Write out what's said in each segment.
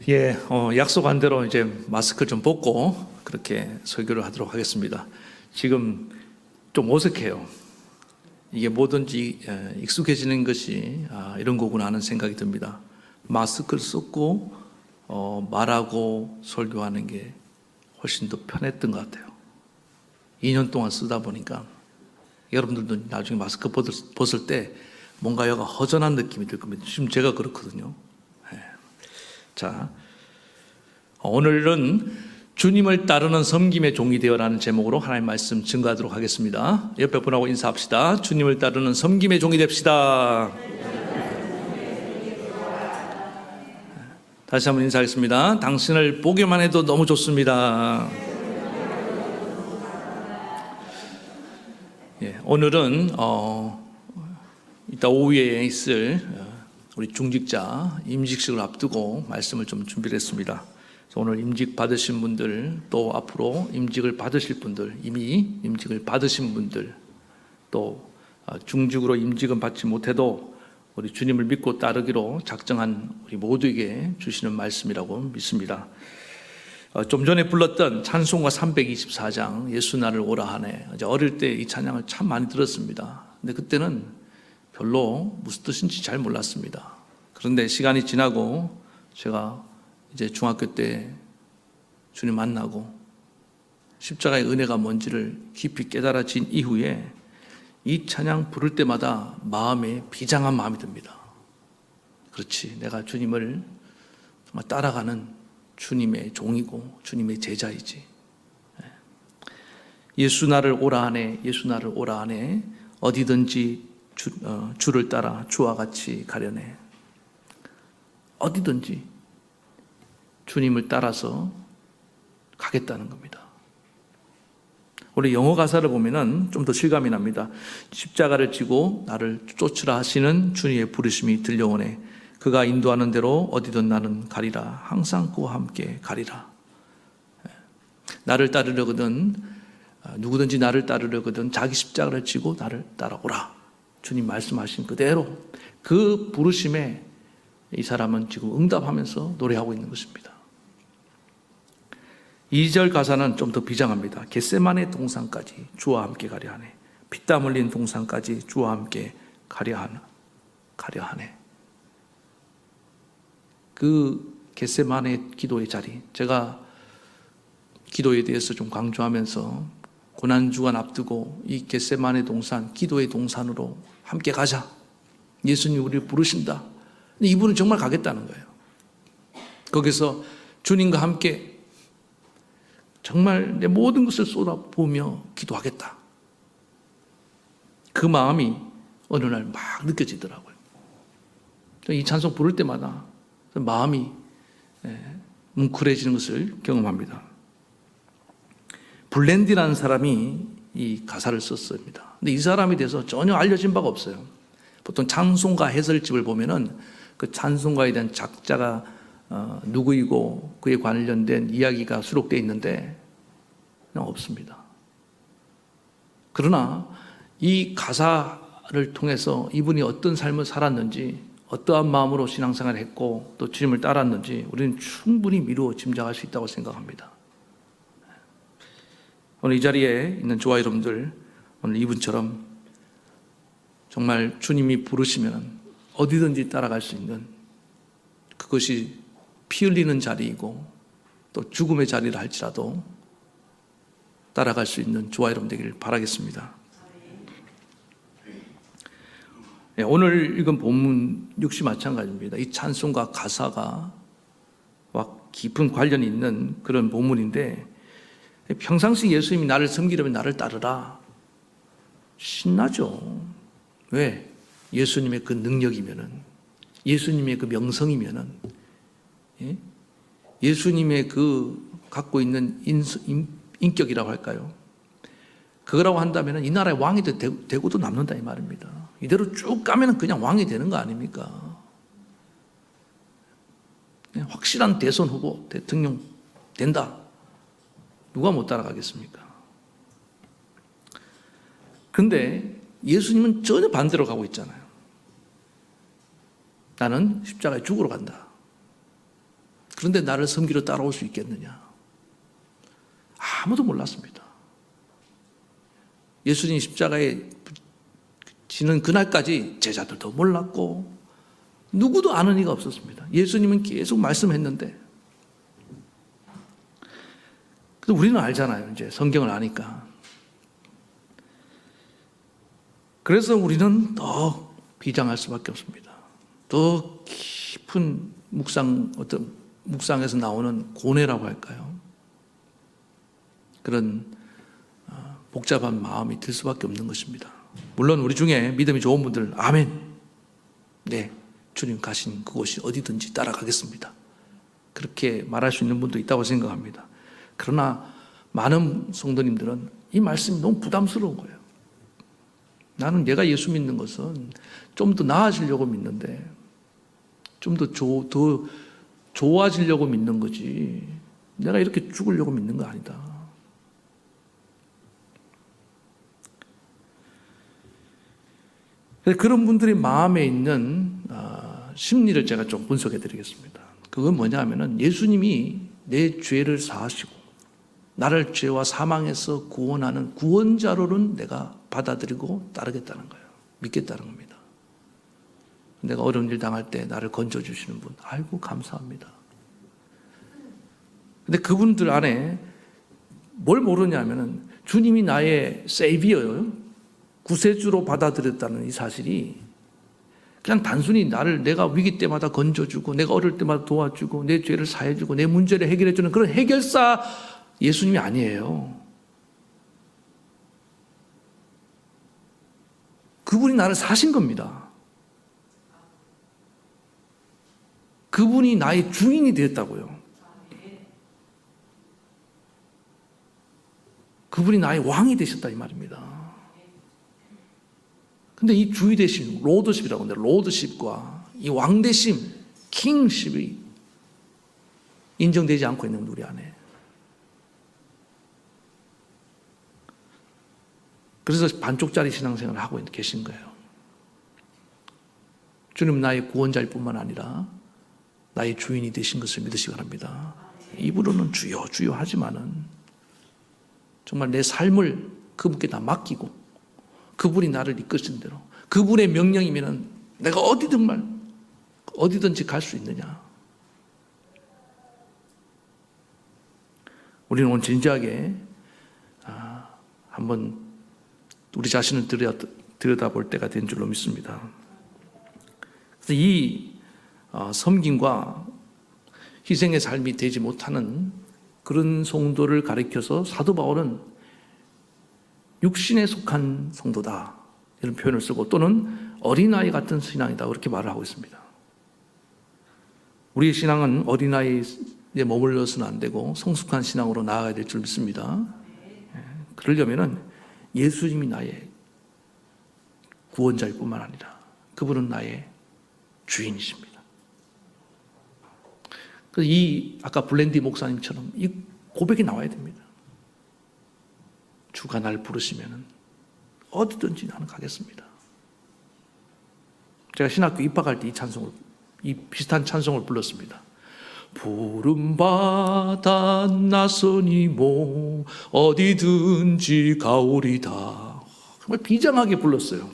예, 약속한 대로 이제 마스크를 좀 벗고 그렇게 설교를 하도록 하겠습니다. 지금 좀 어색해요. 이게 뭐든지 익숙해지는 것이 이런 거구나 하는 생각이 듭니다. 마스크를 쓰고 말하고 설교하는 게 훨씬 더 편했던 것 같아요. 2년 동안 쓰다 보니까 여러분들도 나중에 마스크 벗을 때 뭔가 여가 허전한 느낌이 들 겁니다. 지금 제가 그렇거든요. 자, 오늘은 주님을 따르는 섬김의 종이 되어라는 제목으로 하나님의 말씀 증거하도록 하겠습니다. 옆에 분하고 인사합시다. 주님을 따르는 섬김의 종이 됩시다. 다시 한번 인사하겠습니다. 당신을 보기만 해도 너무 좋습니다. 예, 오늘은 이따 오후에 있을 우리 중직자 임직식을 앞두고 말씀을 좀 준비를 했습니다. 오늘 임직 받으신 분들, 또 앞으로 임직을 받으실 분들, 이미 임직을 받으신 분들, 또 중직으로 임직은 받지 못해도 우리 주님을 믿고 따르기로 작정한 우리 모두에게 주시는 말씀이라고 믿습니다. 좀 전에 불렀던 찬송가 324장 예수 나를 오라 하네. 어릴 때 이 찬양을 참 많이 들었습니다. 근데 그때는 별로 무슨 뜻인지 잘 몰랐습니다. 그런데 시간이 지나고 제가 이제 중학교 때 주님 만나고 십자가의 은혜가 뭔지를 깊이 깨달아진 이후에 이 찬양 부를 때마다 마음에 비장한 마음이 듭니다. 그렇지, 내가 주님을 정말 따라가는 주님의 종이고 주님의 제자이지. 예수 나를 오라 하네, 예수 나를 오라 하네. 어디든지 주를 따라 주와 같이 가려네. 어디든지 주님을 따라서 가겠다는 겁니다. 우리 영어 가사를 보면은 좀 더 실감이 납니다. 십자가를 지고 나를 쫓으라 하시는 주님의 부르심이 들려오네. 그가 인도하는 대로 어디든 나는 가리라. 항상 그와 함께 가리라. 나를 따르려거든, 누구든지 나를 따르려거든 자기 십자가를 지고 나를 따라오라. 주님 말씀하신 그대로 그 부르심에 이 사람은 지금 응답하면서 노래하고 있는 것입니다. 2절 가사는 좀 더 비장합니다. 겟세마네 동산까지 주와 함께 가려 하네. 피땀 흘린 동산까지 주와 함께 가려 하네. 그 겟세마네 기도의 자리, 제가 기도에 대해서 좀 강조하면서 고난주간 앞두고 이 겟세마네 동산, 기도의 동산으로 함께 가자. 예수님 우리를 부르신다. 근데 이분은 정말 가겠다는 거예요. 거기서 주님과 함께 정말 내 모든 것을 쏟아부으며 기도하겠다. 그 마음이 어느 날 막 느껴지더라고요. 이 찬송 부를 때마다 마음이 뭉클해지는 것을 경험합니다. 블렌디라는 사람이 이 가사를 썼습니다. 근데 이 사람에 대해서 전혀 알려진 바가 없어요. 보통 찬송가 해설집을 보면은 그 찬송가에 대한 작자가 누구이고 그에 관련된 이야기가 수록되어 있는데 그냥 없습니다. 그러나 이 가사를 통해서 이분이 어떤 삶을 살았는지, 어떠한 마음으로 신앙생활을 했고 또 주님을 따랐는지 우리는 충분히 미루어 짐작할 수 있다고 생각합니다. 오늘 이 자리에 있는 저와 여러분들, 오늘 이분처럼 정말 주님이 부르시면 어디든지 따라갈 수 있는, 그것이 피 흘리는 자리이고 또 죽음의 자리를 할지라도 따라갈 수 있는 저와 여러분 되기를 바라겠습니다. 오늘 읽은 본문 역시 마찬가지입니다. 이 찬송가 가사가 깊은 관련이 있는 그런 본문인데, 평상시 예수님이 나를 섬기려면 나를 따르라. 신나죠. 왜? 예수님의 그 능력이면은, 예수님의 그 명성이면은, 예수님의 그 갖고 있는 인격이라고 할까요? 그거라고 한다면 이 나라의 왕이 되고도 남는다 이 말입니다. 이대로 쭉 가면 그냥 왕이 되는 거 아닙니까? 확실한 대선 후보, 대통령 된다. 누가 못 따라가겠습니까? 그런데 예수님은 전혀 반대로 가고 있잖아요. 나는 십자가에 죽으러 간다. 그런데 나를 섬기러 따라올 수 있겠느냐? 아무도 몰랐습니다. 예수님 십자가에 지는 그날까지 제자들도 몰랐고 누구도 아는 이가 없었습니다. 예수님은 계속 말씀했는데, 그래서 우리는 알잖아요. 이제 성경을 아니까. 그래서 우리는 더 비장할 수밖에 없습니다. 더 깊은 묵상에서 나오는 고뇌라고 할까요? 그런 복잡한 마음이 들 수밖에 없는 것입니다. 물론 우리 중에 믿음이 좋은 분들, 아멘. 네, 주님 가신 그곳이 어디든지 따라가겠습니다. 그렇게 말할 수 있는 분도 있다고 생각합니다. 그러나 많은 성도님들은 이 말씀이 너무 부담스러운 거예요. 나는 내가 예수 믿는 것은 좀 더 나아지려고 믿는데, 좀 더 좋아지려고 믿는 거지, 내가 이렇게 죽으려고 믿는 거 아니다. 그런 분들의 마음에 있는 심리를 제가 좀 분석해 드리겠습니다. 그건 뭐냐 하면은, 예수님이 내 죄를 사하시고 나를 죄와 사망에서 구원하는 구원자로는 내가 받아들이고 따르겠다는 거예요. 믿겠다는 겁니다. 내가 어려운 일 당할 때 나를 건져주시는 분, 아이고 감사합니다. 근데 그분들 안에 뭘 모르냐면은, 주님이 나의 세이비어요, 구세주로 받아들였다는 이 사실이 그냥 단순히 내가 위기 때마다 건져주고, 내가 어릴 때마다 도와주고, 내 죄를 사해주고, 내 문제를 해결해주는 그런 해결사 예수님이 아니에요. 그분이 나를 사신 겁니다. 그분이 나의 주인이 되었다고요. 그분이 나의 왕이 되셨다 이 말입니다. 근데 이 주의 대신 로드십이라고 하는데, 로드십과 이 왕대심, 킹십이 인정되지 않고 있는 우리 안에. 그래서 반쪽짜리 신앙생활을 하고 계신 거예요. 주님 나의 구원자일 뿐만 아니라 나의 주인이 되신 것을 믿으시기 바랍니다. 입으로는 주여 주여 하지만은 정말 내 삶을 그분께 다 맡기고, 그분이 나를 이끄신 대로, 그분의 명령이면은 내가 어디든지 갈 수 있느냐. 우리는 오늘 진지하게 한번 우리 자신을 들여다볼 때가 된 줄로 믿습니다. 그래서 이 섬김과 희생의 삶이 되지 못하는 그런 성도를 가리켜서 사도 바울은 육신에 속한 성도다 이런 표현을 쓰고, 또는 어린아이 같은 신앙이다 그렇게 말을 하고 있습니다. 우리의 신앙은 어린아이에 머물러서는 안 되고 성숙한 신앙으로 나아가야 될 줄 믿습니다. 그러려면 예수님이 나의 구원자일 뿐만 아니라 그분은 나의 주인이십니다. 그래서 아까 블렌디 목사님처럼 이 고백이 나와야 됩니다. 주가 날 부르시면 어디든지 나는 가겠습니다. 제가 신학교 입학할 때 이 비슷한 찬송을 불렀습니다. 부름받아 나서니 뭐 어디든지 가오리다. 정말 비장하게 불렀어요.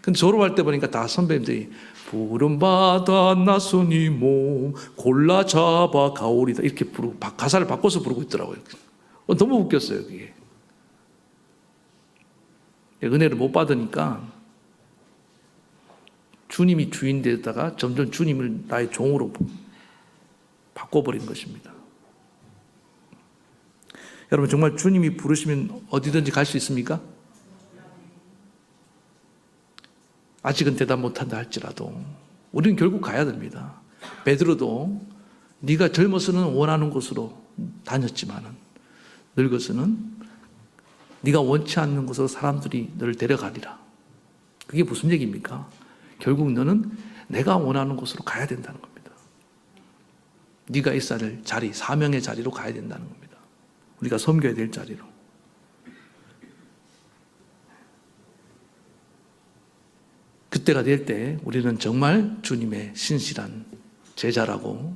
근데 졸업할 때 보니까 다 선배님들이 부름받아 나서니 뭐 골라 잡아 가오리다 이렇게 부르고 가사를 바꿔서 부르고 있더라고요. 너무 웃겼어요, 그게. 은혜를 못 받으니까 주님이 주인 되다가 점점 주님을 나의 종으로 바꿔버린 것입니다. 여러분, 정말 주님이 부르시면 어디든지 갈 수 있습니까? 아직은 대답 못한다 할지라도 우리는 결국 가야 됩니다. 베드로도 네가 젊어서는 원하는 곳으로 다녔지만은 늙어서는 네가 원치 않는 곳으로 사람들이 너를 데려가리라. 그게 무슨 얘기입니까? 결국 너는 내가 원하는 곳으로 가야 된다는 겁니다. 네가 있어야 될 자리, 사명의 자리로 가야 된다는 겁니다. 우리가 섬겨야 될 자리로. 그때가 될 때 우리는 정말 주님의 신실한 제자라고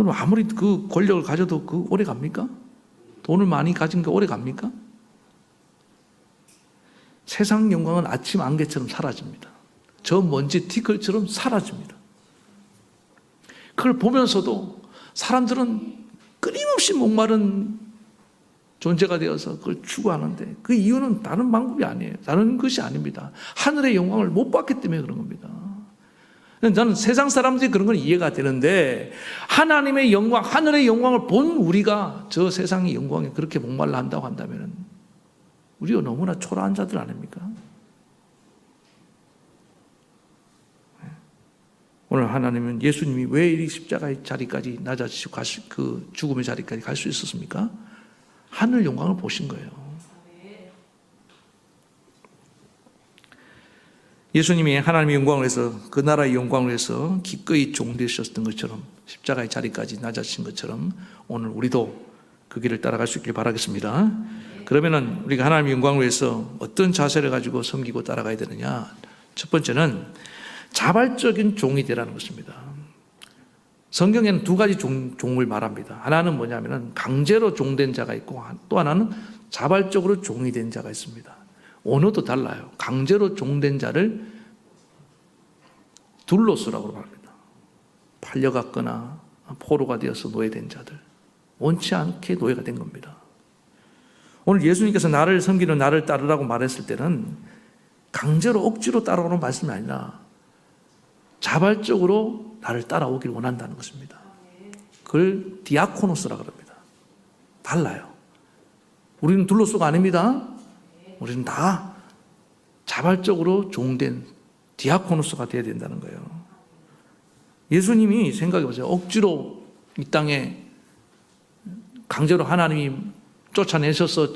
여러분 아무리 그 권력을 가져도 그 오래 갑니까? 돈을 많이 가진 게 오래 갑니까? 세상 영광은 아침 안개처럼 사라집니다. 저 먼지 티끌처럼 사라집니다. 그걸 보면서도 사람들은 끊임없이 목마른 존재가 되어서 그걸 추구하는데 그 이유는 다른 방법이 아니에요. 다른 것이 아닙니다. 하늘의 영광을 못 봤기 때문에 그런 겁니다. 저는 세상 사람들이 그런 건 이해가 되는데 하나님의 영광, 하늘의 영광을 본 우리가 저 세상의 영광에 그렇게 목말라 한다고 한다면 우리가 너무나 초라한 자들 아닙니까? 오늘 하나님은 예수님이 왜 이 십자가의 자리까지 낮아지시고 그 죽음의 자리까지 갈 수 있었습니까? 하늘 영광을 보신 거예요. 예수님이 하나님의 영광을 위해서 그 나라의 영광을 위해서 기꺼이 종되셨던 것처럼 십자가의 자리까지 낮아지신 것처럼 오늘 우리도 그 길을 따라갈 수 있길 바라겠습니다. 그러면은 우리가 하나님의 영광을 위해서 어떤 자세를 가지고 섬기고 따라가야 되느냐? 첫 번째는 자발적인 종이 되라는 것입니다. 성경에는 두 가지 종을 말합니다. 하나는 뭐냐면은 강제로 종된 자가 있고 또 하나는 자발적으로 종이 된 자가 있습니다. 언어도 달라요. 강제로 종된 자를 둘로스라고 말합니다. 팔려갔거나 포로가 되어서 노예된 자들. 원치 않게 노예가 된 겁니다. 오늘 예수님께서 나를 섬기는 나를 따르라고 말했을 때는 강제로 억지로 따라오는 말씀이 아니라 자발적으로 나를 따라오길 원한다는 것입니다. 그걸 디아코노스라고 합니다. 달라요. 우리는 둘로스가 아닙니다. 우리는 다 자발적으로 종된 디아코노스가 되어야 된다는 거예요. 예수님이 생각해 보세요. 억지로 이 땅에 강제로 하나님이 쫓아내셔서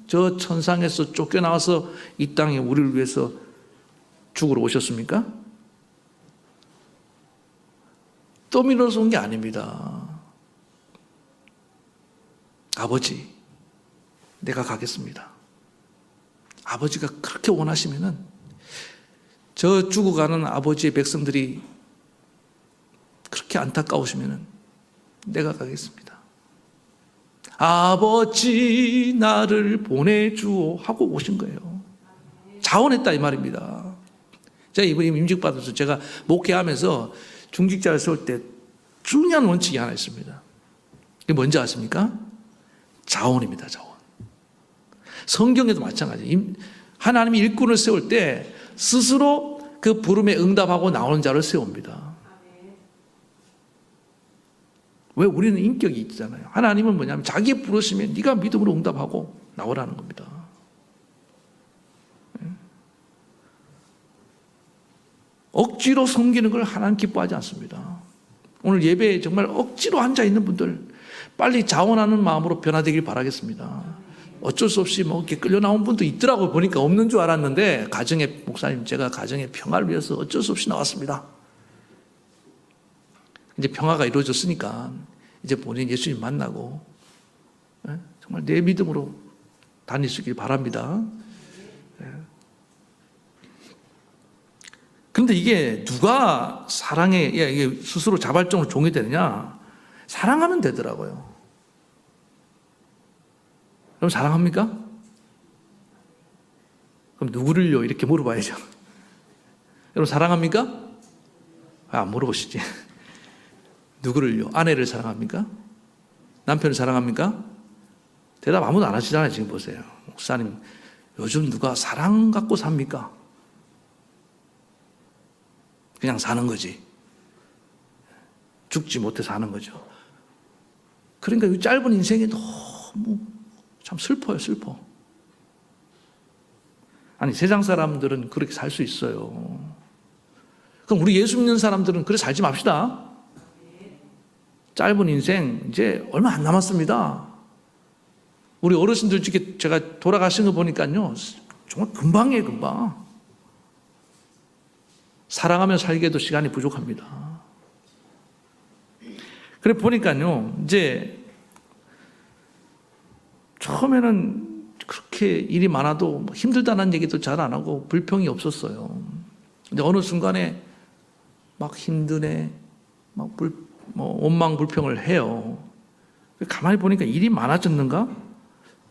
저 천상에서 쫓겨나와서 이 땅에 우리를 위해서 죽으러 오셨습니까? 떠밀어서 온 게 아닙니다. 아버지, 내가 가겠습니다. 아버지가 그렇게 원하시면은 저 죽어가는 아버지의 백성들이 그렇게 안타까우시면은 내가 가겠습니다. 아버지 나를 보내주오 하고 오신 거예요. 자원했다 이 말입니다. 제가 이번에 임직받아서 제가 목회하면서 중직자를 세울 때 중요한 원칙이 하나 있습니다. 이게 뭔지 아십니까? 자원입니다. 자원. 성경에도 마찬가지예요. 하나님이 일꾼을 세울 때 스스로 그 부름에 응답하고 나오는 자를 세웁니다. 왜? 우리는 인격이 있잖아요. 하나님은 뭐냐면 자기 부르시면 네가 믿음으로 응답하고 나오라는 겁니다. 억지로 섬기는 걸 하나님 기뻐하지 않습니다. 오늘 예배에 정말 억지로 앉아있는 분들 빨리 자원하는 마음으로 변화되길 바라겠습니다. 어쩔 수 없이 뭐 이렇게 끌려 나온 분도 있더라고요. 보니까 없는 줄 알았는데 가정의 목사님 제가 가정의 평화를 위해서 어쩔 수 없이 나왔습니다. 이제 평화가 이루어졌으니까 이제 본인 예수님 만나고 정말 내 믿음으로 다닐 수 있길 바랍니다. 그런데 이게 누가 사랑에 이게 스스로 자발적으로 종이 되느냐? 사랑하면 되더라고요. 여러분 사랑합니까? 그럼 누구를요? 이렇게 물어봐야죠. 여러분 사랑합니까? 안 물어보시지. 누구를요? 아내를 사랑합니까? 남편을 사랑합니까? 대답 아무도 안 하시잖아요. 지금 보세요. 목사님, 요즘 누가 사랑 갖고 삽니까? 그냥 사는 거지. 죽지 못해 사는 거죠. 그러니까 이 짧은 인생이 너무 참 슬퍼요, 슬퍼. 아니, 세상 사람들은 그렇게 살 수 있어요. 그럼 우리 예수 믿는 사람들은 그렇게 살지 맙시다. 짧은 인생 이제 얼마 안 남았습니다. 우리 어르신들 중에 제가 돌아가신 거 보니까요, 정말 금방이에요, 금방. 사랑하며 살기에도 시간이 부족합니다. 그래 보니까요, 이제 처음에는 그렇게 일이 많아도 힘들다는 얘기도 잘 안 하고 불평이 없었어요. 근데 어느 순간에 막 힘드네, 막 뭐 원망 불평을 해요. 가만히 보니까 일이 많아졌는가?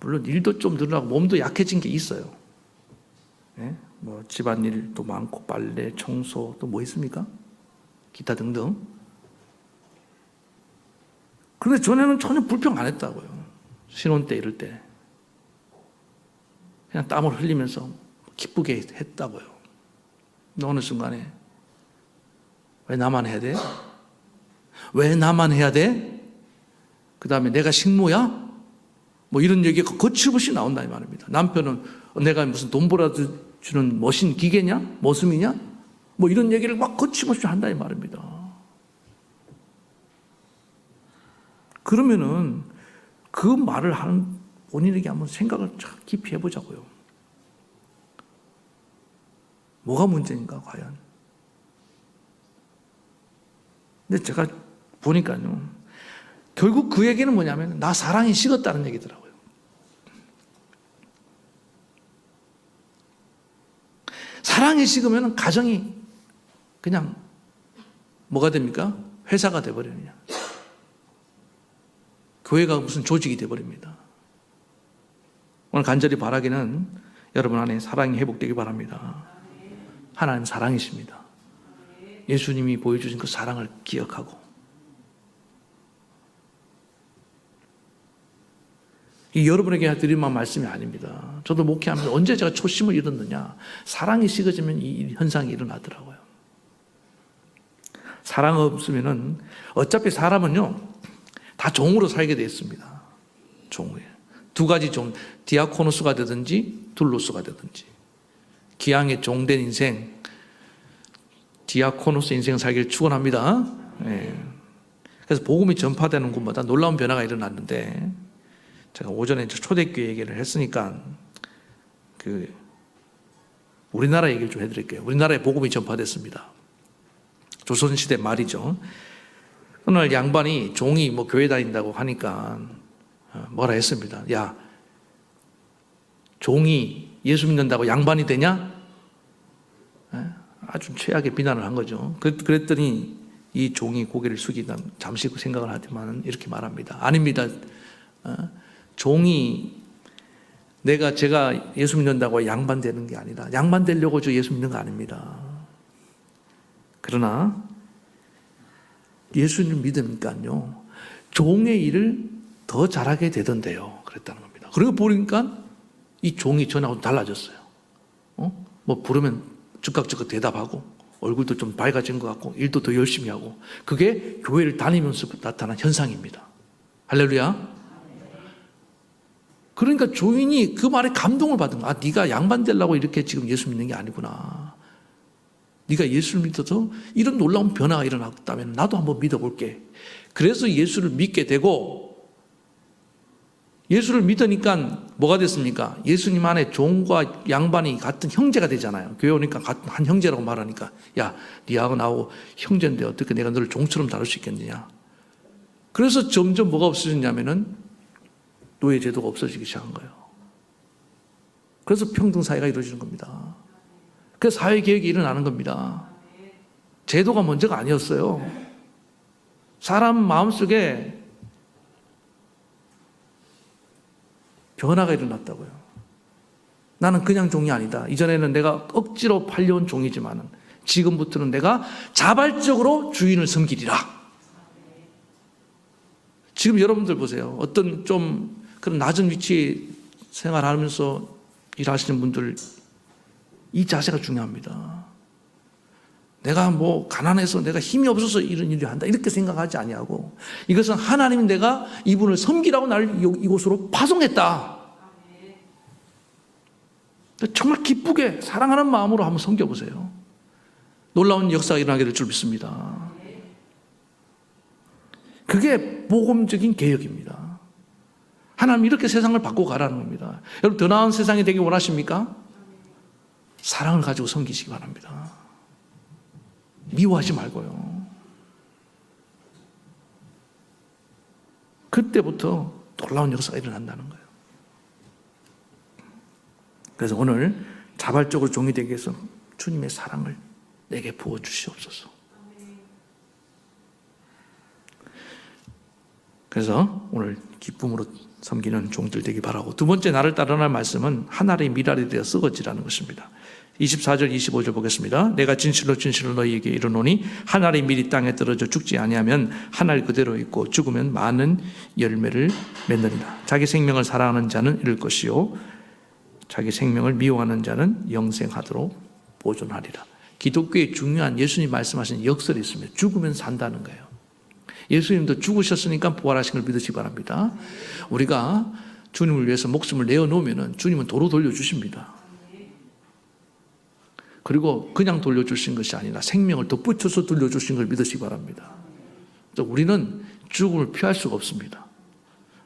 물론 일도 좀 늘어나고 몸도 약해진 게 있어요. 예? 뭐 집안일도 많고 빨래, 청소 또 뭐 있습니까? 기타 등등. 그런데 전에는 전혀 불평 안 했다고요. 신혼 때 이럴 때 그냥 땀을 흘리면서 기쁘게 했다고요. 근데 어느 순간에 왜 나만 해야 돼? 왜 나만 해야 돼? 그 다음에 내가 식모야? 뭐 이런 얘기가 거침없이 나온다 이 말입니다. 남편은 내가 무슨 돈 벌어주는 머신 기계냐? 머슴이냐? 뭐 이런 얘기를 막 거침없이 한다 이 말입니다. 그러면은 그 말을 하는 본인에게 한번 생각을 깊이 해보자고요. 뭐가 문제인가 과연? 근데 제가 보니까요, 결국 그 얘기는 뭐냐면 나 사랑이 식었다는 얘기더라고요. 사랑이 식으면 가정이 그냥 뭐가 됩니까? 회사가 돼버리느냐, 교회가 무슨 조직이 돼버립니다. 오늘 간절히 바라기는 여러분 안에 사랑이 회복되기 바랍니다. 하나님 사랑이십니다. 예수님이 보여주신 그 사랑을 기억하고, 이 여러분에게 드리는 말씀이 아닙니다. 저도 목회하면서 언제 제가 초심을 잃었느냐, 사랑이 식어지면 이 현상이 일어나더라고요. 사랑 없으면은 어차피 사람은요 다 종으로 살게 되어 있습니다. 종이에요. 두 가지 종, 디아코노스가 되든지 둘로스가 되든지. 기왕에 종된 인생, 디아코노스 인생 살기를 축원합니다. 네. 그래서 복음이 전파되는 곳마다 놀라운 변화가 일어났는데, 제가 오전에 초대교회 얘기를 했으니까 우리나라 얘기를 좀 해드릴게요. 우리나라에 복음이 전파됐습니다. 조선시대 말이죠. 어느 날 양반이 종이 뭐 교회 다닌다고 하니까 뭐라 했습니다. 야, 종이 예수 믿는다고 양반이 되냐? 아주 최악의 비난을 한 거죠. 그랬더니 이 종이 고개를 숙이다 잠시 생각을 하지만 이렇게 말합니다. 아닙니다. 종이 제가 예수 믿는다고 양반 되는 게 아니라, 양반 되려고 저 예수 믿는 거 아닙니다. 그러나 예수님 믿으니까요 종의 일을 더 잘하게 되던데요 그랬다는 겁니다. 그러고 보니까 이 종이 전하고 달라졌어요. 뭐 부르면 즉각 대답하고 얼굴도 좀 밝아진 것 같고 일도 더 열심히 하고, 그게 교회를 다니면서 나타난 현상입니다. 할렐루야. 그러니까 조인이 그 말에 감동을 받은 거야. 네가 양반 되려고 이렇게 지금 예수 믿는 게 아니구나. 네가 예수를 믿어서 이런 놀라운 변화가 일어났다면 나도 한번 믿어볼게. 그래서 예수를 믿게 되고, 예수를 믿으니까 뭐가 됐습니까? 예수님 안에 종과 양반이 같은 형제가 되잖아요. 교회 오니까 같은 한 형제라고 말하니까, 야, 네하고 나하고 형제인데 어떻게 내가 너를 종처럼 다룰 수 있겠느냐. 그래서 점점 뭐가 없어졌냐면은 노예 제도가 없어지기 시작한 거예요. 그래서 평등 사회가 이루어지는 겁니다. 그래서 사회개혁이 일어나는 겁니다. 제도가 먼저가 아니었어요. 사람 마음속에 변화가 일어났다고요. 나는 그냥 종이 아니다. 이전에는 내가 억지로 팔려온 종이지만 지금부터는 내가 자발적으로 주인을 섬기리라. 지금 여러분들 보세요. 어떤 좀 그런 낮은 위치에 생활하면서 일하시는 분들, 이 자세가 중요합니다. 내가 뭐 가난해서 내가 힘이 없어서 이런 일을 한다 이렇게 생각하지 아니하고, 이것은 하나님이 내가 이분을 섬기라고 나를 이곳으로 파송했다. 정말 기쁘게 사랑하는 마음으로 한번 섬겨보세요. 놀라운 역사가 일어나게 될 줄 믿습니다. 그게 복음적인 개혁입니다. 하나님 이렇게 세상을 바꿔가라는 겁니다. 여러분, 더 나은 세상이 되길 원하십니까? 사랑을 가지고 섬기시기 바랍니다. 미워하지 말고요. 그때부터 놀라운 역사가 일어난다는 거예요. 그래서 오늘 자발적으로 종이 되기 위해서 주님의 사랑을 내게 부어주시옵소서. 그래서 오늘 기쁨으로 섬기는 종들 되기 바라고, 두 번째 나를 따르는 말씀은 하나의 미랄이 되어 썩어지라는 것입니다. 24절 25절 보겠습니다. 내가 진실로 진실로 너희에게 이르노니 한 알의 밀이 땅에 떨어져 죽지 아니하면 한 알 그대로 있고 죽으면 많은 열매를 맺느니라. 자기 생명을 사랑하는 자는 잃을 것이요 자기 생명을 미워하는 자는 영생하도록 보존하리라. 기독교의 중요한 예수님 말씀하신 역설이 있습니다. 죽으면 산다는 거예요. 예수님도 죽으셨으니까 부활하신 걸 믿으시기 바랍니다. 우리가 주님을 위해서 목숨을 내어놓으면 주님은 도로 돌려주십니다. 그리고 그냥 돌려주신 것이 아니라 생명을 덧붙여서 돌려주신 걸 믿으시기 바랍니다. 우리는 죽음을 피할 수가 없습니다.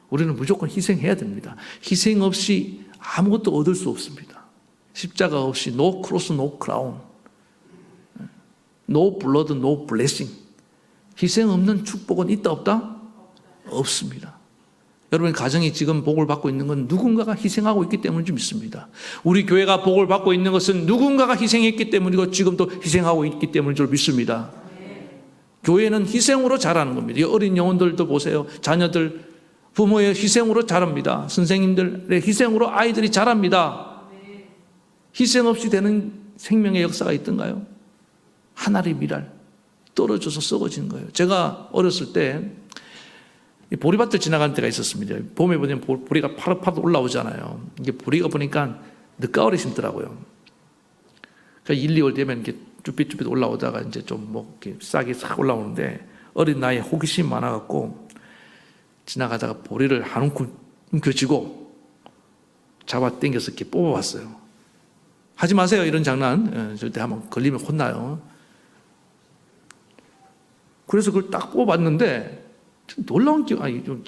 우리는 무조건 희생해야 됩니다. 희생 없이 아무것도 얻을 수 없습니다. 십자가 없이 no cross, no crown, no blood, no blessing. 희생 없는 축복은 있다 없다? 없습니다. 여러분 가정이 지금 복을 받고 있는 건 누군가가 희생하고 있기 때문인 줄 믿습니다. 우리 교회가 복을 받고 있는 것은 누군가가 희생했기 때문이고 지금도 희생하고 있기 때문인 줄 믿습니다. 교회는 희생으로 자라는 겁니다. 어린 영혼들도 보세요. 자녀들 부모의 희생으로 자랍니다. 선생님들의 희생으로 아이들이 자랍니다. 희생 없이 되는 생명의 역사가 있던가요? 하나의 미랄 떨어져서 썩어지는 거예요. 제가 어렸을 때 보리밭을 지나가는 때가 있었습니다. 봄에 보면 보리가 파릇파릇 올라오잖아요. 이게 보리가 보니까 늦가을에 심더라고요. 그러니까 1, 2월 되면 이렇게 쭈삣쭈삣 올라오다가 이제 좀 뭐 이렇게 싹이 싹 올라오는데 어린 나이에 호기심이 많아갖고 지나가다가 보리를 한 움큼 움켜쥐고 잡아 당겨서 이렇게 뽑아봤어요. 하지 마세요, 이런 장난. 절대 한번 걸리면 혼나요. 그래서 그걸 딱 뽑아봤는데 놀라운 좀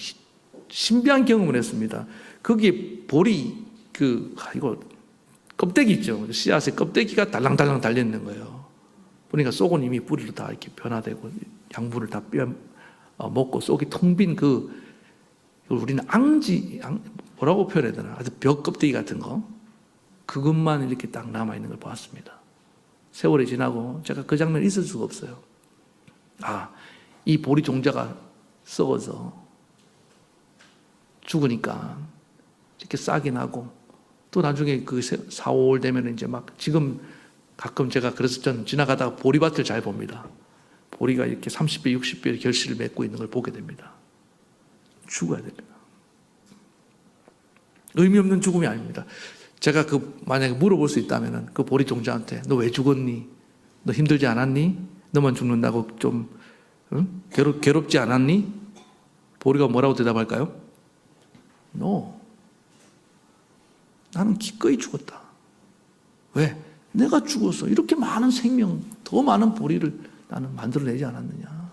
신비한 경험을 했습니다. 거기에 볼이 이거 껍데기 있죠. 씨앗의 껍데기가 달랑달랑 달려 있는 거예요. 보니까 속은 이미 뿌리로 다 이렇게 변화되고 양분을 다 먹고 속이 텅 빈 우리는 뭐라고 표현해야 되나? 아주 벽 껍데기 같은 거. 그것만 이렇게 딱 남아 있는 걸 보았습니다. 세월이 지나고 제가 그 장면에 있을 수가 없어요. 이 보리 종자가 썩어서 죽으니까 이렇게 싹이 나고 또 나중에 4, 5월 되면 이제 막 지금 가끔 제가 그래서 저는 지나가다가 보리밭을 잘 봅니다. 보리가 이렇게 30배, 60배 결실을 맺고 있는 걸 보게 됩니다. 죽어야 됩니다. 의미 없는 죽음이 아닙니다. 제가 만약에 물어볼 수 있다면 그 보리 종자한테 너 왜 죽었니? 너 힘들지 않았니? 너만 죽는다고 좀 괴롭지 않았니? 보리가 뭐라고 대답할까요? No. 나는 기꺼이 죽었다. 왜? 내가 죽어서 이렇게 많은 생명, 더 많은 보리를 나는 만들어내지 않았느냐.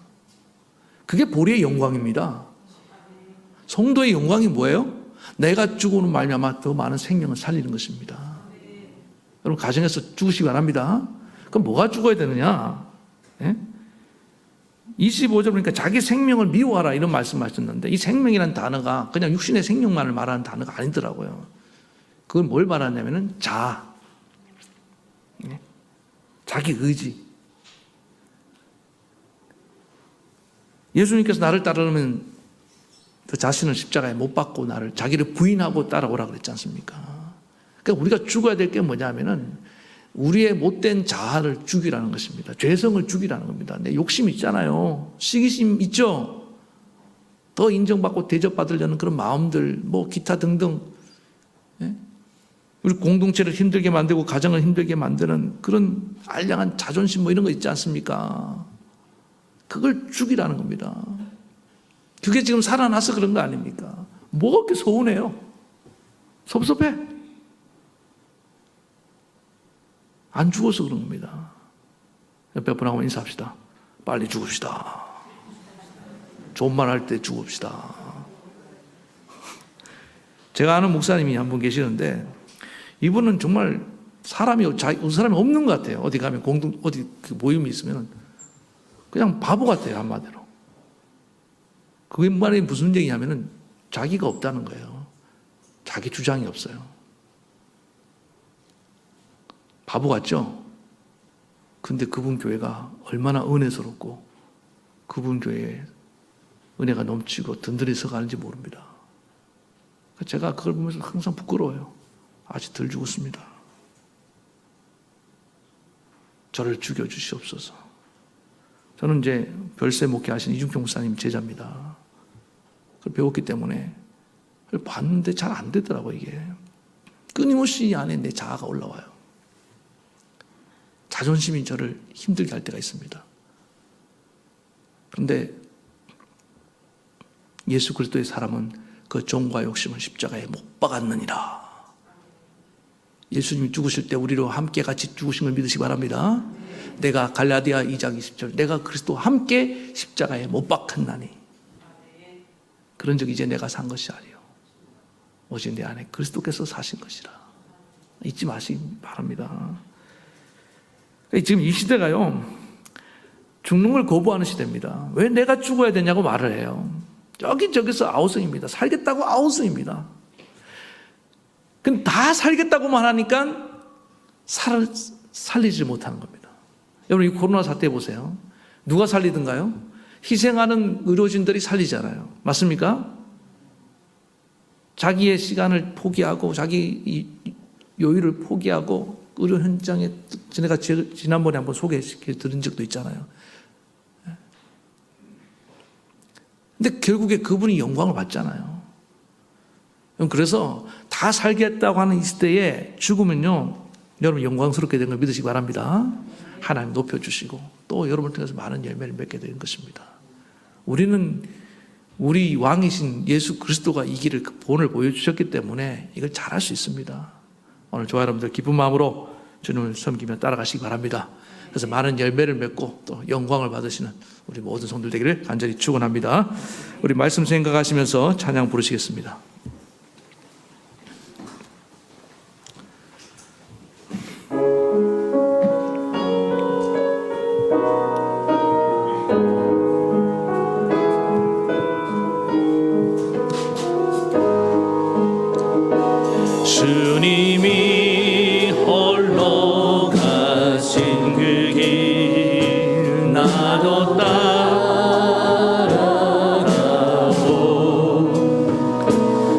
그게 보리의 영광입니다. 성도의 영광이 뭐예요? 내가 죽어는 말미암아 더 많은 생명을 살리는 것입니다. 여러분 가정에서 죽으시기 바랍니다. 그럼 뭐가 죽어야 되느냐? 25절 보니까 자기 생명을 미워하라 이런 말씀하셨는데 이 생명이라는 단어가 그냥 육신의 생명만을 말하는 단어가 아니더라고요. 그걸 뭘 말하냐면은 자기 의지. 예수님께서 나를 따르면 그 자신을 십자가에 못 박고 자기를 부인하고 따라오라 그랬지 않습니까? 그러니까 우리가 죽어야 될 게 뭐냐면은 우리의 못된 자아를 죽이라는 것입니다. 죄성을 죽이라는 겁니다. 내 욕심 있잖아요. 시기심 있죠? 더 인정받고 대접받으려는 그런 마음들, 기타 등등. 우리 공동체를 힘들게 만들고 가정을 힘들게 만드는 그런 알량한 자존심 이런 거 있지 않습니까? 그걸 죽이라는 겁니다. 그게 지금 살아나서 그런 거 아닙니까? 뭐가 그렇게 서운해요? 섭섭해? 안 죽어서 그런 겁니다. 옆에 분하고 인사합시다. 빨리 죽읍시다. 좋은 말 할 때 죽읍시다. 제가 아는 목사님이 한 분 계시는데 이분은 정말 사람이 없는 것 같아요. 어디 가면 어디 모임이 있으면 그냥 바보 같아요, 한마디로. 그게 말이 무슨 얘기냐면은 자기가 없다는 거예요. 자기 주장이 없어요. 바보 같죠? 근데 그분 교회가 얼마나 은혜스럽고 그분 교회에 은혜가 넘치고 든든히 서가는지 모릅니다. 제가 그걸 보면서 항상 부끄러워요. 아직 덜 죽었습니다. 저를 죽여주시옵소서. 저는 이제 별세 목회하신 이중평 목사님 제자입니다. 그걸 배웠기 때문에 그걸 봤는데 잘 안 되더라고요. 이게 끊임없이 이 안에 내 자아가 올라와요. 자존심이 저를 힘들게 할 때가 있습니다. 그런데 예수 그리스도의 사람은 그 종과 욕심을 십자가에 못 박았느니라. 예수님이 죽으실 때 우리로 함께 같이 죽으신 걸 믿으시기 바랍니다. 내가 갈라디아 2장 20절 내가 그리스도와 함께 십자가에 못 박혔나니 그런 적 이제 내가 산 것이 아니요 오직 내 안에 그리스도께서 사신 것이라. 잊지 마시기 바랍니다. 지금 이 시대가요 죽는 걸 거부하는 시대입니다. 왜 내가 죽어야 되냐고 말을 해요. 여기저기서 아우성입니다. 살겠다고 아우성입니다. 근데 다 살겠다고만 하니까 살리지 못하는 겁니다. 여러분 이 코로나 사태 보세요. 누가 살리든가요? 희생하는 의료진들이 살리잖아요. 맞습니까? 자기의 시간을 포기하고 자기 여유를 포기하고 의료 현장에 제가 지난번에 한번 소개시켜 드린 적도 있잖아요. 근데 결국에 그분이 영광을 받잖아요. 그래서 다 살겠다고 하는 이 시대에 죽으면요 여러분 영광스럽게 되는 걸 믿으시기 바랍니다. 하나님 높여주시고 또 여러분을 통해서 많은 열매를 맺게 되는 것입니다. 우리는 우리 왕이신 예수 그리스도가 이 길을 그 본을 보여주셨기 때문에 이걸 잘할 수 있습니다. 오늘 저와 여러분들 기쁜 마음으로 주님을 섬기며 따라가시기 바랍니다. 그래서 많은 열매를 맺고 또 영광을 받으시는 우리 모든 성도들 되기를 간절히 축원합니다. 우리 말씀 생각하시면서 찬양 부르시겠습니다. 주님이 홀로 가신 그 길 나도 따라가고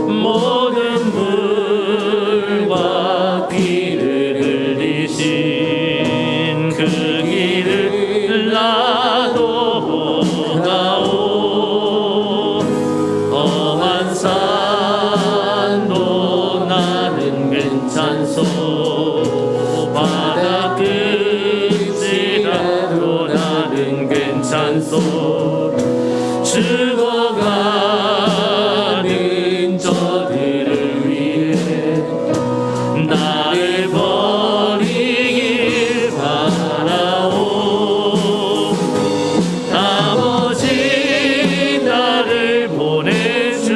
모든 물과 피를 흘리신 그 길을 나도 가오 험한 산도 나는 괜찮소 바다 끝이라도 나는 괜찮소 죽어가는 저들을 위해 나를 버리길 바라오 아버지 나를 보내주오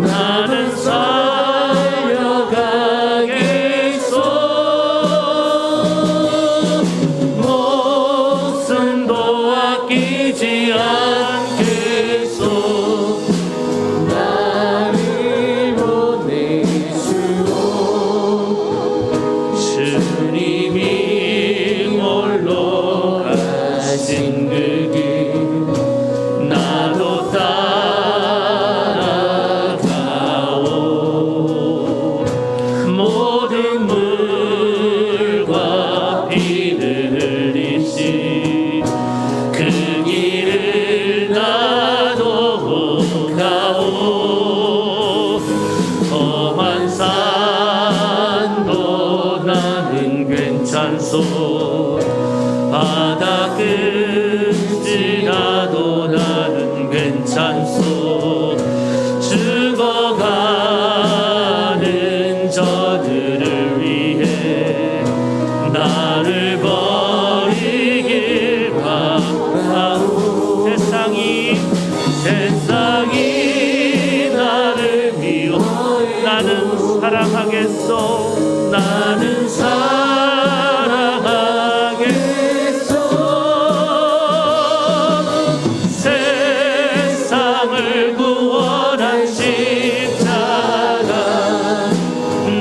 나는 살려가겠소 목숨도 아끼지 않겠소 나를 보내주오 주님이 홀로 가신 그 길 나도 따라가오 모든 물과 피를 흘리신 그 길을 나도 가오 험한 산도 나는 괜찮소 바다 끝이라도 나는 괜찮소 죽어가는 저들을 위해 나를 버리길 바라오 세상이 나를 미워 나는 사랑하겠소 나는 사랑하겠소 세상을 구원한 십자가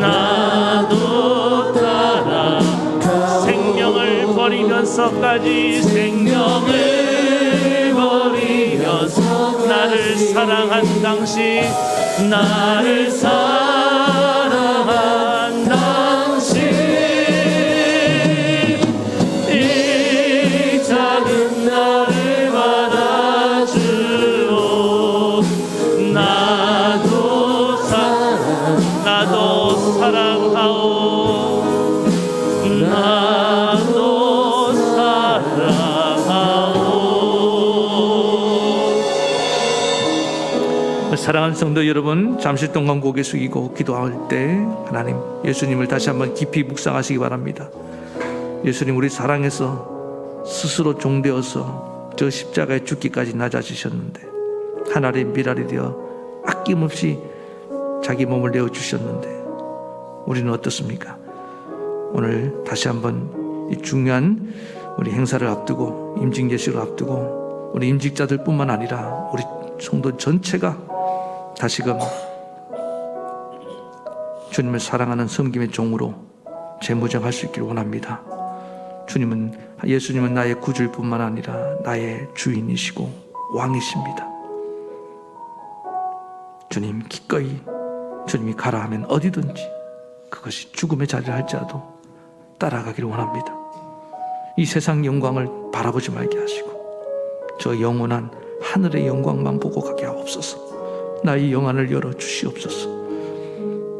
나도 따라 생명을 버리면서까지 생명을 버리면서까지 사랑한 당신 나를 사랑한 당신 이 작은 나를 받아주오 나도 사랑하오 나도 사랑하오. 사랑하는 성도 여러분, 잠시 동안 고개 숙이고 기도할 때 하나님 예수님을 다시 한번 깊이 묵상하시기 바랍니다. 예수님 우리 사랑해서 스스로 종되어서 저 십자가에 죽기까지 낮아지셨는데 하나님의 미랄이 되어 아낌없이 자기 몸을 내어주셨는데 우리는 어떻습니까? 오늘 다시 한번 이 중요한 우리 행사를 앞두고 임직 예식을 앞두고 우리 임직자들 뿐만 아니라 우리 성도 전체가 다시금 주님을 사랑하는 섬김의 종으로 재무장할 수 있기를 원합니다. 예수님은 나의 구주일 뿐만 아니라 나의 주인이시고 왕이십니다. 주님 기꺼이 주님이 가라 하면 어디든지 그것이 죽음의 자리를 할지라도 따라가기를 원합니다. 이 세상 영광을 바라보지 말게 하시고 저 영원한 하늘의 영광만 보고 가게 하옵소서. 나의 영안을 열어 주시옵소서.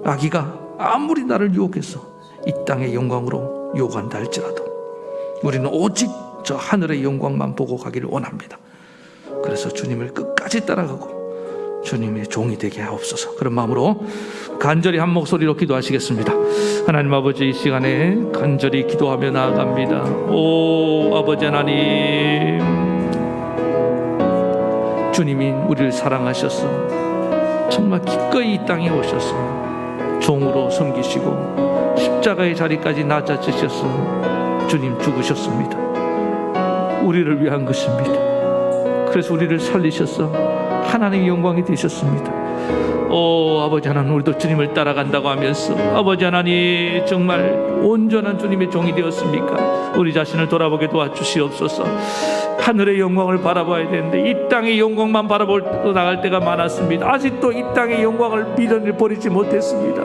아기가 아무리 나를 유혹해서 이 땅의 영광으로 유혹한다 할지라도 우리는 오직 저 하늘의 영광만 보고 가기를 원합니다. 그래서 주님을 끝까지 따라가고 주님의 종이 되게 하옵소서. 그런 마음으로 간절히 한 목소리로 기도하시겠습니다. 하나님 아버지, 이 시간에 간절히 기도하며 나아갑니다. 오 아버지 하나님, 주님이 우리를 사랑하셔서 정말 기꺼이 이 땅에 오셔서 종으로 섬기시고 십자가의 자리까지 낮아지셔서 주님 죽으셨습니다. 우리를 위한 것입니다. 그래서 우리를 살리셔서 하나님의 영광이 되셨습니다. 오 아버지 하나님, 우리도 주님을 따라간다고 하면서 아버지 하나님 정말 온전한 주님의 종이 되었습니까? 우리 자신을 돌아보게 도와주시옵소서. 하늘의 영광을 바라봐야 되는데 이 땅의 영광만 바라볼 나갈 때가 많았습니다. 아직도 이 땅의 영광을 미련을 버리지 못했습니다.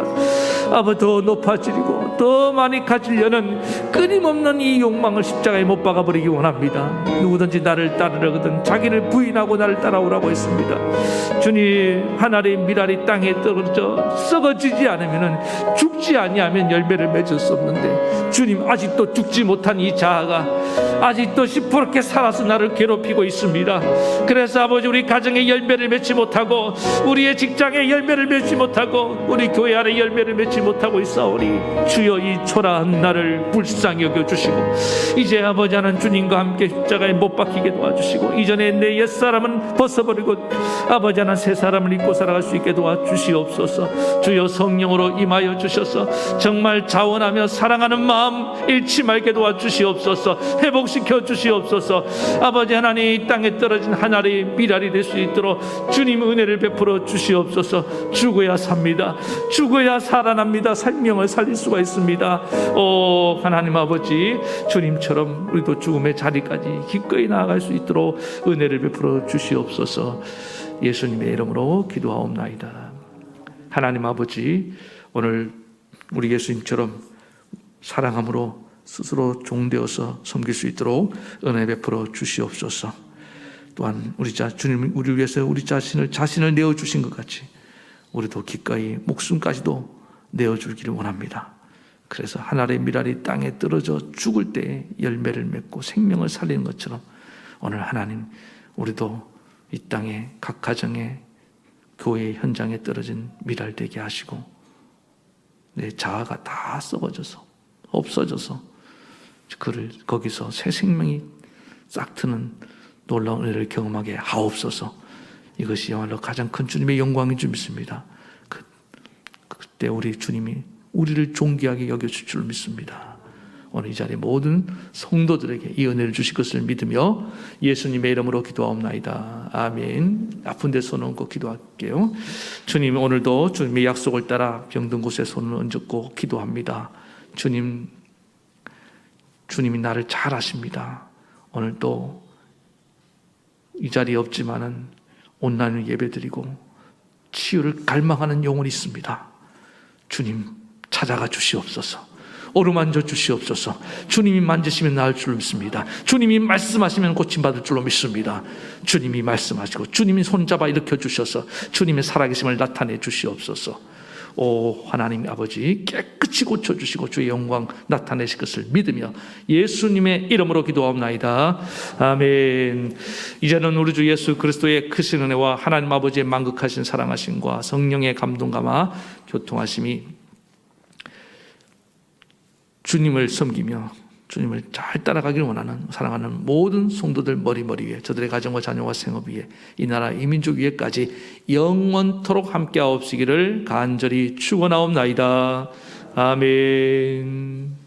아버지 더 높아지고 더 많이 가지려는 끊임없는 이 욕망을 십자가에 못 박아버리기 원합니다. 누구든지 나를 따르려거든 자기를 부인하고 나를 따라오라고 했습니다. 주님, 하나의 미랄이 땅에 떨어져 썩어지지 않으면 죽지 아니하면 열매를 맺을 수 없는데 주님 아직도 죽지 못한 이 자아가 아직도 시퍼렇게 살아서 나를 괴롭히고 있습니다. 그래서 아버지 우리 가정의 열매를 맺지 못하고 우리의 직장의 열매를 맺지 못하고 우리 교회 안에 열매를 맺지 못하고 있사오니 주여 이 초라한 나를 불쌍히 여겨주시고 이제 아버지 하나님 주님과 함께 십자가에 못 박히게 도와주시고 이전에 내 옛사람은 벗어버리고 아버지 하나님 새 사람을 입고 살아갈 수 있게 도와주시옵소서. 주여 성령으로 임하여 주셔서 정말 자원하며 사랑하는 마음 잃지 말게 도와주시옵소서. 회복시켜 주시옵소서. 아버지 하나님 이 땅에 떨어진 하나의 미랄이 될 수 있도록 주님 은혜를 베풀어 주시옵소서. 죽어야 삽니다. 죽어야 살아납니다. 생명을 살릴 수가 있습니다. 오 하나님 아버지, 주님처럼 우리도 죽음의 자리까지 기꺼이 나아갈 수 있도록 은혜를 베풀어 주시옵소서. 예수님의 이름으로 기도하옵나이다. 하나님 아버지, 오늘 우리 예수님처럼 사랑함으로 스스로 종되어서 섬길 수 있도록 은혜 베풀어 주시옵소서. 또한 주님 우리를 위해서 우리 자신을 내어주신 것 같이 우리도 기꺼이 목숨까지도 내어주기를 원합니다. 그래서 하나의 미랄이 땅에 떨어져 죽을 때 열매를 맺고 생명을 살리는 것처럼 오늘 하나님 우리도 이 땅에 각 가정에 교회 현장에 떨어진 미랄 되게 하시고 내 자아가 다 썩어져서 없어져서 그를 거기서 새 생명이 싹 트는 놀라운 은혜를 경험하게 하옵소서. 이것이야말로 가장 큰 주님의 영광인 줄 믿습니다. 그때 우리 주님이 우리를 존귀하게 여겨줄 줄 믿습니다. 오늘 이 자리에 모든 성도들에게 이 은혜를 주실 것을 믿으며 예수님의 이름으로 기도하옵나이다. 아멘. 아픈 데 손 얹고 기도할게요. 주님, 오늘도 주님의 약속을 따라 병든 곳에 손을 얹고 기도합니다. 주님이 나를 잘 아십니다. 오늘도 이 자리에 없지만은 온라인으로 예배드리고 치유를 갈망하는 영혼이 있습니다. 주님 찾아가 주시옵소서. 어루만져 주시옵소서. 주님이 만지시면 나을 줄 믿습니다. 주님이 말씀하시면 고침받을 줄로 믿습니다. 주님이 말씀하시고 주님이 손잡아 일으켜 주셔서 주님의 살아계심을 나타내 주시옵소서. 오 하나님 아버지, 깨끗이 고쳐주시고 주의 영광 나타내실 것을 믿으며 예수님의 이름으로 기도하옵나이다. 아멘. 이제는 우리 주 예수 그리스도의 크신 은혜와 하나님 아버지의 만극하신 사랑하심과 성령의 감동감화 교통하심이 주님을 섬기며 주님을 잘 따라가기를 원하는 사랑하는 모든 성도들 머리 위에, 저들의 가정과 자녀와 생업 위에, 이 나라 이 민족 위에까지 영원토록 함께하옵시기를 간절히 축원하옵나이다. 아멘.